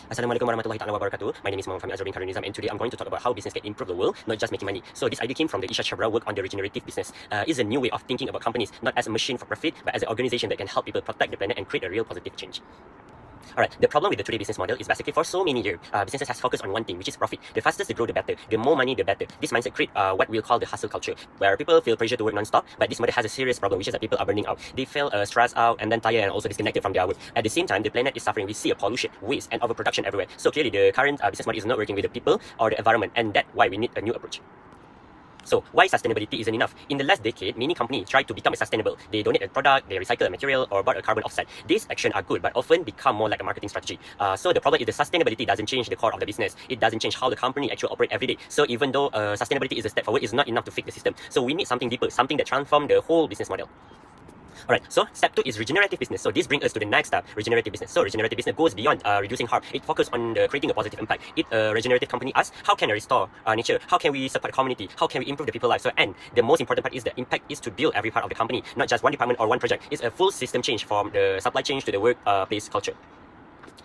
Assalamualaikum warahmatullahi ta'ala wabarakatuh. My name is Muhammad FAHMI AZRUL NIZAM, and today I'm going to talk about how business can improve the world, not just making money. So this idea came from the Isha Chabra work on the regenerative business. It's a new way of thinking about companies, not as a machine for profit, but as an organization that can help people protect the planet and create a real positive change. Alright, the problem with the today business model is basically for so many years, businesses has focused on one thing, which is profit. The fastest they grow, the better. The more money, the better. This mindset create what we'll call the hustle culture, where people feel pressure to work non-stop, but this model has a serious problem, which is that people are burning out. They feel stressed out and then tired and also disconnected from their work. At the same time, the planet is suffering. We see a pollution, waste, and overproduction everywhere. So clearly, the current business model is not working with the people or the environment, and that's why we need a new approach. So why sustainability isn't enough? In the last decade, many companies try to become sustainable. They donate a product, they recycle a material, or bought a carbon offset. These actions are good, but often become more like a marketing strategy. So the problem is the sustainability doesn't change the core of the business. It doesn't change how the company actually operates every day. So even though sustainability is a step forward, it's not enough to fix the system. So we need something deeper, something that transforms the whole business model. Alright, so step 2 is regenerative business. So this brings us to the next step, regenerative business. So regenerative business goes beyond reducing harm. It focuses on creating a positive impact. It regenerative company asks, how can I restore nature? How can we support the community? How can we improve the people's lives? So, and the most important part is the impact is to build every part of the company, not just one department or one project. It's a full system change from the supply chain to the workplace culture.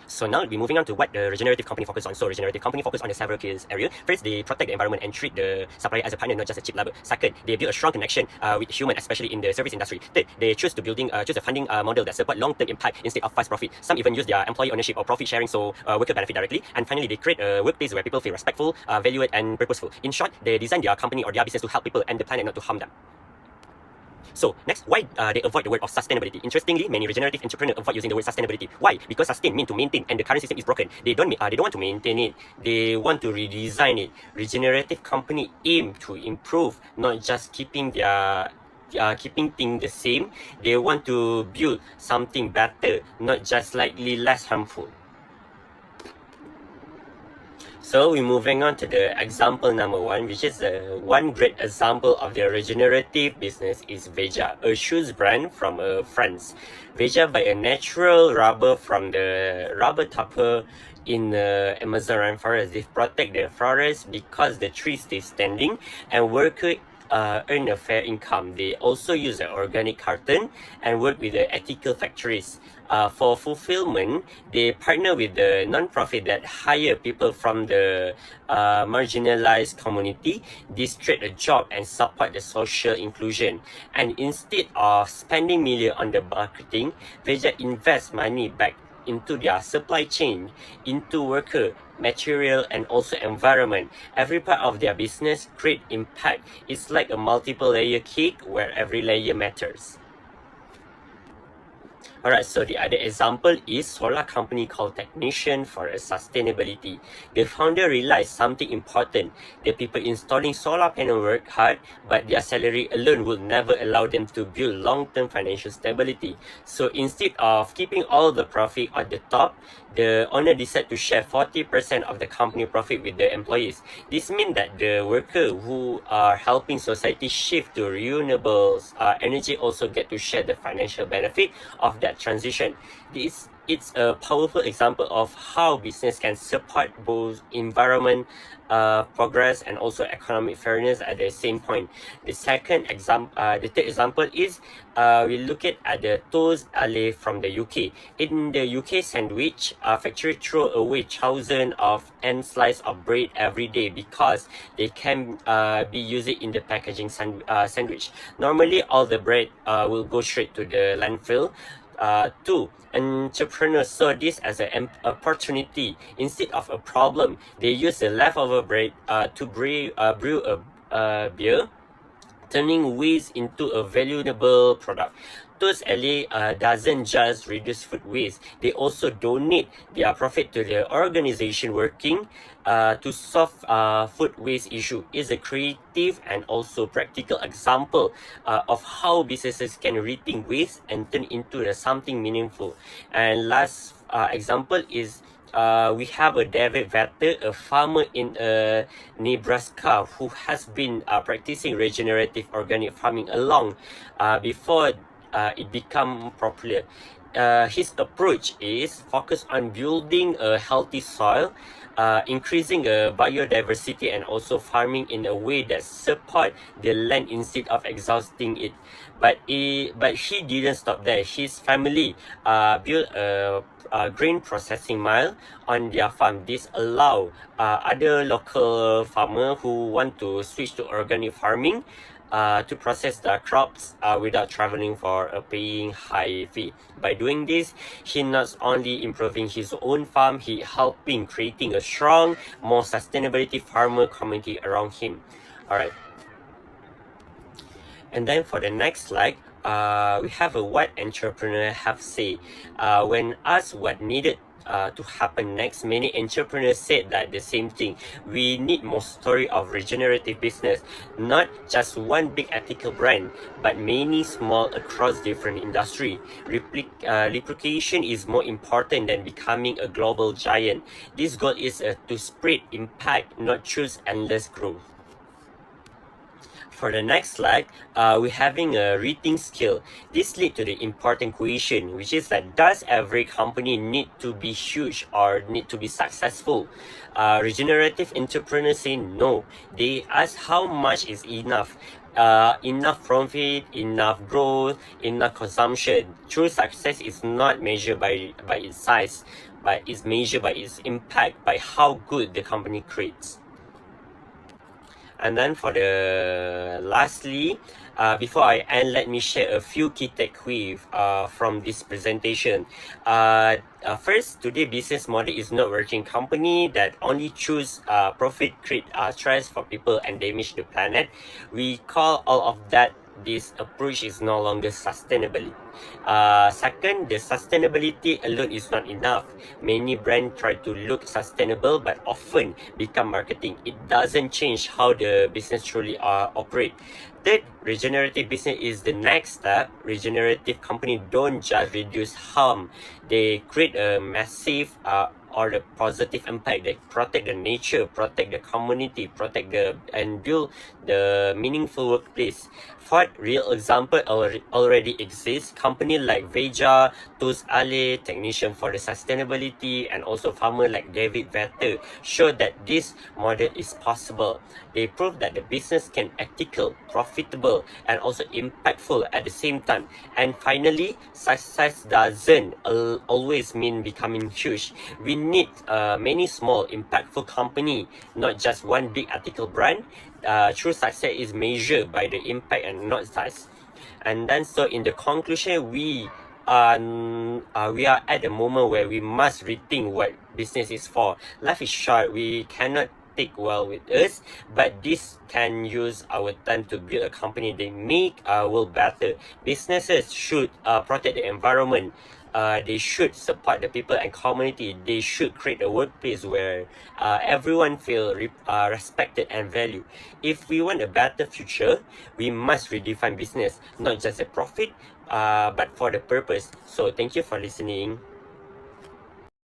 So now we're moving on to what the regenerative company focus on. So regenerative company focus on the several key areas. First, they protect the environment and treat the supplier as a partner, not just a cheap labor. Second, they build a strong connection with human, especially in the service industry. Third, they choose a funding model that support long-term impact instead of fast profit. Some even use their employee ownership or profit sharing so worker benefit directly. And finally, they create a workplace where people feel respectful, valued, and purposeful. In short, they design their company or their business to help people and the planet, not to harm them. So next, why they avoid the word of sustainability? Interestingly, many regenerative entrepreneurs avoid using the word sustainability. Why? Because sustain means to maintain, and the current system is broken. They don't want to maintain it. They want to redesign it. Regenerative company aim to improve, not just keeping things the same. They want to build something better, not just slightly less harmful. So we're moving on to the example number 1, which is one great example of the regenerative business is Veja, a shoes brand from France. Veja buy a natural rubber from the rubber topper in the Amazon rainforest. They protect the forest because the trees stay standing and workers earn a fair income. They also use an organic carton and work with the ethical factories. For fulfillment, they partner with the non-profit that hire people from the marginalized community. They create a job and support the social inclusion. And instead of spending millions on the marketing, they just invest money back into their supply chain, into worker, material, and also environment. Every part of their business create impact. It's like a multiple layer cake where every layer matters. Alright, so the other example is solar company called Technician for Sustainability. The founder realized something important. The people installing solar panel work hard, but their salary alone will never allow them to build long-term financial stability. So instead of keeping all the profit at the top, the owner decided to share 40% of the company profit with the employees. This means that the workers who are helping society shift to renewable energy also get to share the financial benefit of that transition. It's a powerful example of how business can support both environment progress and also economic fairness at the same point. The third example is we look at the Toast Ale from the UK. In the UK sandwich factory throw away thousands of end slices of bread every day because they can be used in the packaging sandwich. Normally all the bread will go straight to the landfill. 2. Entrepreneurs saw this as an opportunity instead of a problem. They use the leftover bread to brew a beer, turning waste into a valuable product. Toast Alley doesn't just reduce food waste, they also donate their profit to the organization working to solve food waste issue. Is a creative and also practical example of how businesses can rethink waste and turn into something meaningful. And last example is we have a David Vetter, a farmer in Nebraska who has been practicing regenerative organic farming along before it become popular. his approach is focused on building a healthy soil, increasing biodiversity, and also farming in a way that support the land instead of exhausting it. But he didn't stop there. His family built a grain processing mill on their farm. This allow other local farmer who want to switch to organic farming to process the crops without traveling for a paying high fee. By doing this, he not only improving his own farm, he helping creating a strong, more sustainability farmer community around him. All right. And then for the next slide, we have what entrepreneur have say. When asked what needed to happen next, many entrepreneurs said that the same thing. We need more story of regenerative business, not just one big ethical brand, but many small across different industry. Replication is more important than becoming a global giant. This goal is to spread impact, not choose endless growth. For the next slide, we're having a reading skill. This leads to the important question, which is that does every company need to be huge or need to be successful? Regenerative entrepreneurs say no. They ask how much is enough. Enough profit, enough growth, enough consumption. True success is not measured by its size, but it's measured by its impact, by how good the company creates. And then for the lastly, before I end, let me share a few key takeaways from this presentation. First, today business model is not working. Company that only choose profit create stress for people and damage the planet. We call all of that this approach is no longer sustainable. Second, the sustainability alone is not enough. Many brands try to look sustainable but often become marketing. It doesn't change how the business truly operate. Third, regenerative business is the next step. Regenerative company don't just reduce harm, they create a massive or the positive impact. They protect the nature, protect the community, protect and build the meaningful workplace. Fourth, real example already exists. Company like Veja, Tus Ale, Technician for the Sustainability, and also farmer like David Vetter show that this model is possible. They prove that the business can ethical, profitable, and also impactful at the same time. And finally, success doesn't always mean becoming huge. We need many small, impactful company, not just one big ethical brand. True success is measured by the impact and not size. And then so in the conclusion, we are at the moment where we must rethink what business is for. Life is short. We cannot take well with us, but this can use our time to build a company that make our world better. Businesses should protect the environment. They should support the people and community. They should create a workplace where everyone feel respected and valued. If we want a better future, we must redefine business, not just a profit, but for the purpose. So thank you for listening.